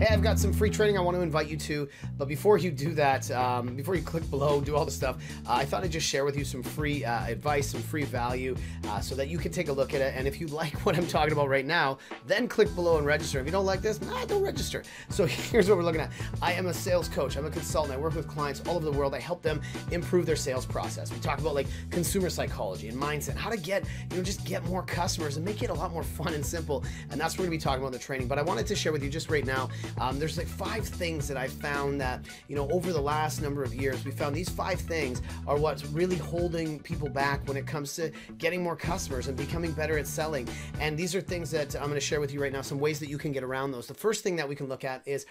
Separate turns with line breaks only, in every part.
Hey, I've got some free training I want to invite you to, but before you do that, before you click below, do all the stuff, I thought I'd just share with you some free advice, some free value, so that you can take a look at it. And if you like what I'm talking about right now, then click below and register. If you don't like this, don't register. So here's what we're looking at. I am a sales coach. I'm a consultant. I work with clients all over the world. I help them improve their sales process. We talk about like consumer psychology and mindset, how to get, just get more customers and make it a lot more fun and simple. And that's what we're gonna be talking about in the training. But I wanted to share with you just right now, there's like 5 things that I found that, over the last number of years, we found these 5 things are what's really holding people back when it comes to getting more customers and becoming better at selling. And these are things that I'm going to share with you right now, some ways that you can get around those. The first thing that we can look at is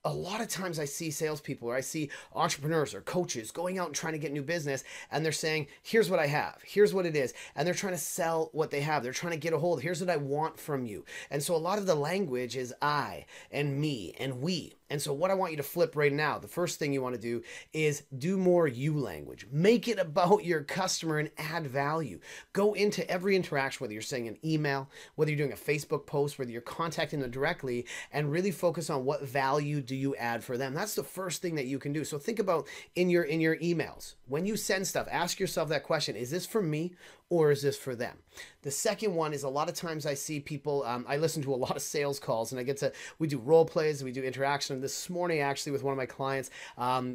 a lot of times I see salespeople or I see entrepreneurs or coaches going out and trying to get new business, and they're saying, here's what I have, here's what it is. And they're trying to sell what they have. They're trying to get a hold. Here's what I want from you. And so a lot of the language is I and me and we. And so what I want you to flip right now, the first thing you want to do is do more you language. Make it about your customer and add value. Go into every interaction, whether you're sending an email, whether you're doing a Facebook post, whether you're contacting them directly, and really focus on what value do you add for them. That's the first thing that you can do. So think about in your emails, when you send stuff, ask yourself that question, is this for me or is this for them? The second one is a lot of times I see people, I listen to a lot of sales calls and we do role plays, we do interaction. This morning, actually, with one of my clients,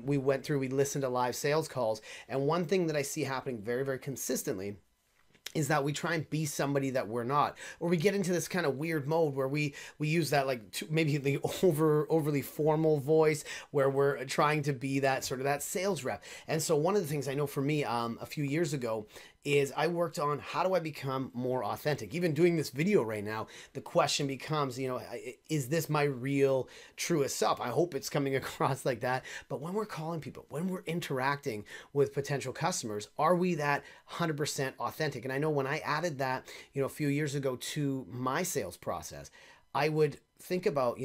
we listened to live sales calls. And one thing that I see happening very, very consistently is that we try and be somebody that we're not, or we get into this kind of weird mode where we use that maybe the overly formal voice where we're trying to be that sort of that sales rep. And so one of the things I know for me a few years ago is I worked on how do I become more authentic. Even doing this video right now, the question becomes, is this my real truest self? I hope it's coming across like that. But when we're calling people, when we're interacting with potential customers, are we that 100% authentic? And I know when I added that, a few years ago to my sales process, I would think about,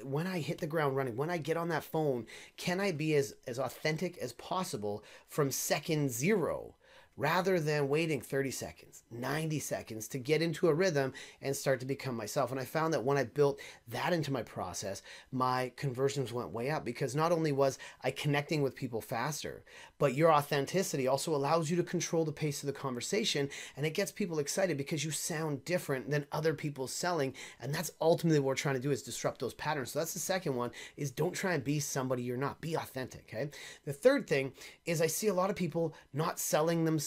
when I hit the ground running, when I get on that phone, can I be as authentic as possible from second 0? Rather than waiting 30 seconds, 90 seconds to get into a rhythm and start to become myself. And I found that when I built that into my process, my conversions went way up, because not only was I connecting with people faster, but your authenticity also allows you to control the pace of the conversation, and it gets people excited because you sound different than other people selling. And that's ultimately what we're trying to do, is disrupt those patterns. So that's the second one, is don't try and be somebody you're not. Be authentic, okay? The third thing is I see a lot of people not selling themselves,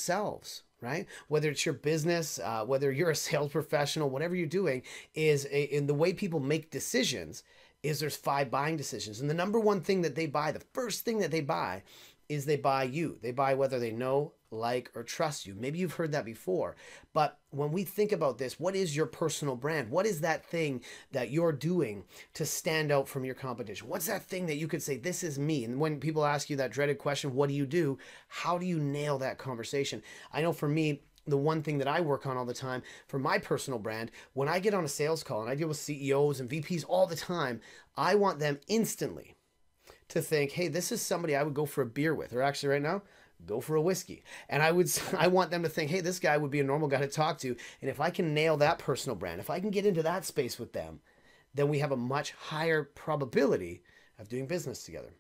right? Whether it's your business, whether you're a sales professional, whatever you're doing, is in the way people make decisions is there's 5 buying decisions. And the number one thing that they buy, the first thing that they buy, is they buy you. They buy whether they know, like, or trust you. Maybe you've heard that before. But when we think about this, what is your personal brand? What is that thing that you're doing to stand out from your competition? What's that thing that you could say, this is me? And when people ask you that dreaded question, what do you do? How do you nail that conversation? I know for me, the one thing that I work on all the time for my personal brand, when I get on a sales call, and I deal with CEOs and VPs all the time, I want them instantly to think, hey, this is somebody I would go for a beer with, or actually right now, go for a whiskey. And I want them to think, hey, this guy would be a normal guy to talk to. And if I can nail that personal brand, if I can get into that space with them, then we have a much higher probability of doing business together.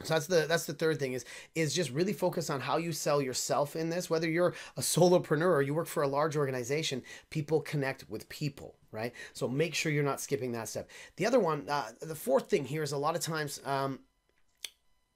So that's the third thing, is just really focus on how you sell yourself in this. Whether you're a solopreneur or you work for a large organization, people connect with people, right? So make sure you're not skipping that step. The other one, the fourth thing here is a lot of times,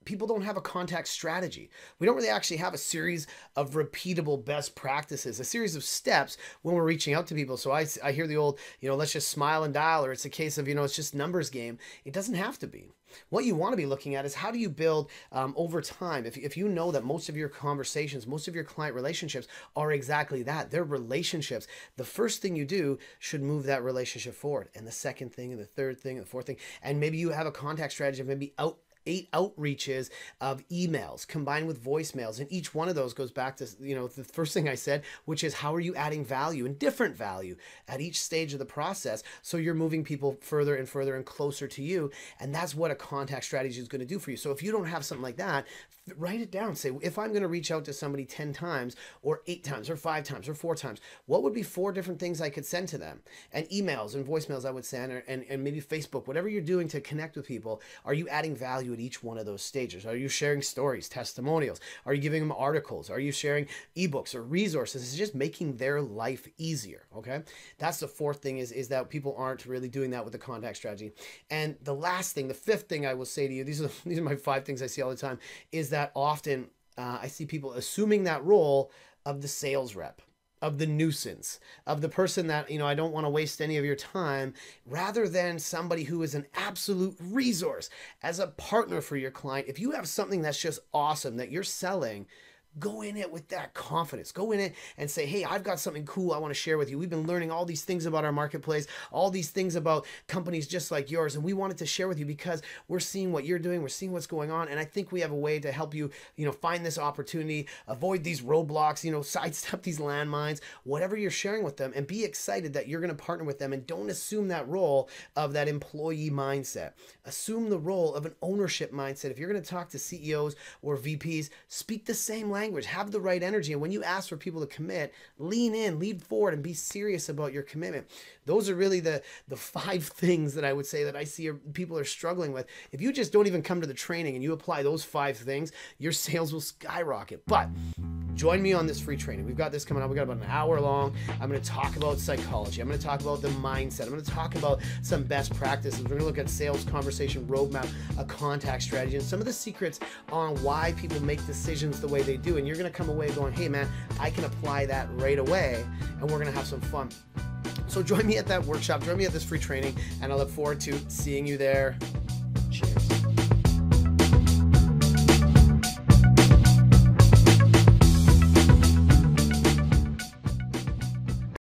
people don't have a contact strategy. We don't really actually have a series of repeatable best practices, a series of steps when we're reaching out to people. So I hear the old, let's just smile and dial, or it's a case of, it's just numbers game. It doesn't have to be. What you want to be looking at is how do you build over time. If you know that most of your conversations, most of your client relationships are exactly that, they're relationships, the first thing you do should move that relationship forward. And the second thing, and the third thing, and the fourth thing, and maybe you have a contact strategy of maybe outreaches of emails combined with voicemails, and each one of those goes back to, the first thing I said, which is how are you adding value and different value at each stage of the process, so you're moving people further and further and closer to you. And that's what a contact strategy is going to do for you. So if you don't have something like that, write it down. Say, if I'm going to reach out to somebody 10 times or 8 times or 5 times or 4 times, what would be 4 different things I could send to them? And emails and voicemails I would send, and maybe Facebook, whatever you're doing to connect with people. Are you adding value at each one of those stages? Are you sharing stories, testimonials? Are you giving them articles? Are you sharing ebooks or resources? It's just making their life easier. Okay. That's the fourth thing, is that people aren't really doing that with the contact strategy. And the last thing, the fifth thing I will say to you, these are my 5 things I see all the time, is that often I see people assuming that role of the sales rep, of the nuisance, of the person that, I don't want to waste any of your time, rather than somebody who is an absolute resource as a partner for your client. If you have something that's just awesome that you're selling, go in it with that confidence. Go in it and say, hey, I've got something cool I want to share with you. We've been learning all these things about our marketplace, all these things about companies just like yours, and we wanted to share with you because we're seeing what you're doing, we're seeing what's going on, and I think we have a way to help you, find this opportunity, avoid these roadblocks, sidestep these landmines, whatever you're sharing with them, and be excited that you're going to partner with them. And don't assume that role of that employee mindset. Assume the role of an ownership mindset. If you're going to talk to CEOs or VPs, speak the same language. Have the right energy, and when you ask for people to commit, lean in, lead forward, and be serious about your commitment. Those are really the 5 things that I would say that I see people are struggling with. If you just don't even come to the training and you apply those 5 things, your sales will skyrocket. But join me on this free training. We've got this coming up. We got about an hour long. I'm going to talk about psychology. I'm going to talk about the mindset. I'm going to talk about some best practices. We're going to look at sales conversation roadmap, a contact strategy, and some of the secrets on why people make decisions the way they do. And you're going to come away going, hey man, I can apply that right away, and we're going to have some fun. So join me at that workshop, join me at this free training, and I look forward to seeing you there.